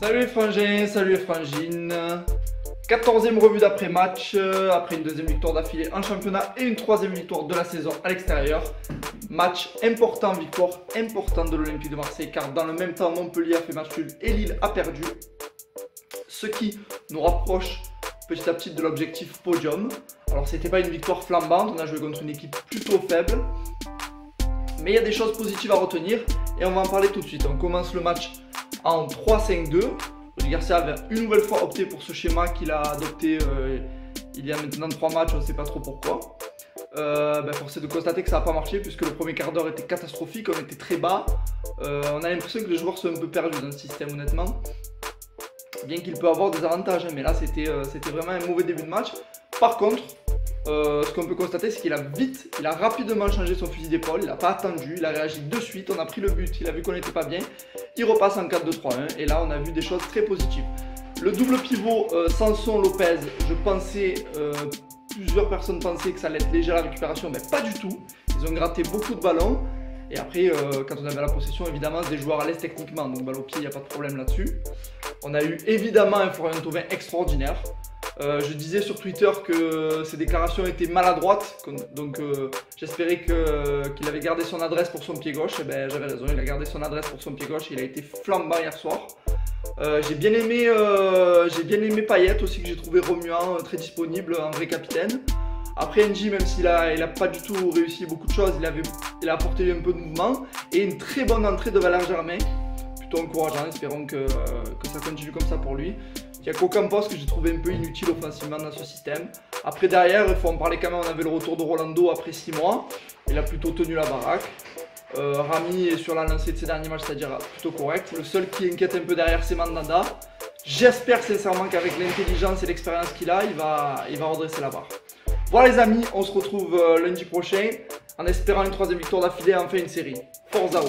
Salut les frangins, salut les frangines. 14e revue d'après-match, après une deuxième victoire d'affilée en championnat et une troisième victoire de la saison à l'extérieur. Match important, victoire importante de l'Olympique de Marseille, car dans le même temps Montpellier a fait match nul et Lille a perdu. Ce qui nous rapproche petit à petit de l'objectif podium. Alors c'était pas une victoire flambante, on a joué contre une équipe plutôt faible. Mais il y a des choses positives à retenir et on va en parler tout de suite. On commence le match en 3-5-2. Rudy Garcia avait une nouvelle fois opté pour ce schéma qu'il a adopté il y a maintenant 3 matchs, on ne sait pas trop pourquoi. Force est de constater que ça n'a pas marché puisque le premier quart d'heure était catastrophique, on était très bas. On a l'impression que les joueurs sont un peu perdus dans le système honnêtement. Bien qu'il peut avoir des avantages, mais là c'était vraiment un mauvais début de match. Par contre, ce qu'on peut constater, c'est qu'il a rapidement changé son fusil d'épaule, il n'a pas attendu, il a réagi de suite, on a pris le but, il a vu qu'on n'était pas bien, il repasse en 4-2-3-1 et là on a vu des choses très positives. Le double pivot Sanson-Lopez, plusieurs personnes pensaient que ça allait être léger à la récupération, mais pas du tout. Ils ont gratté beaucoup de ballons et après quand on avait la possession, évidemment c'est des joueurs à l'aise techniquement, donc balle au pied, il n'y a pas de problème là-dessus. On a eu évidemment un Florian Thauvin extraordinaire. Je disais sur Twitter que ses déclarations étaient maladroites, donc j'espérais qu'il avait gardé son adresse pour son pied gauche. Et ben, j'avais raison, il a gardé son adresse pour son pied gauche, il a été flambant hier soir. J'ai bien aimé Payet aussi, que j'ai trouvé remuant, très disponible, un vrai capitaine. Après NJ, même s'il a pas du tout réussi beaucoup de choses, il a apporté un peu de mouvement et une très bonne entrée de Valère Germain, plutôt encourageant, espérons que ça continue comme ça pour lui. Il n'y a qu'aucun poste que j'ai trouvé un peu inutile offensivement dans ce système. Après derrière, il faut en parler quand même, on avait le retour de Rolando après 6 mois. Il a plutôt tenu la baraque. Rami est sur la lancée de ses derniers matchs, c'est-à-dire plutôt correct. Le seul qui inquiète un peu derrière, c'est Mandanda. J'espère sincèrement qu'avec l'intelligence et l'expérience qu'il a, il va redresser la barre. Voilà les amis, on se retrouve lundi prochain en espérant une troisième victoire d'affilée et enfin une série. Forza!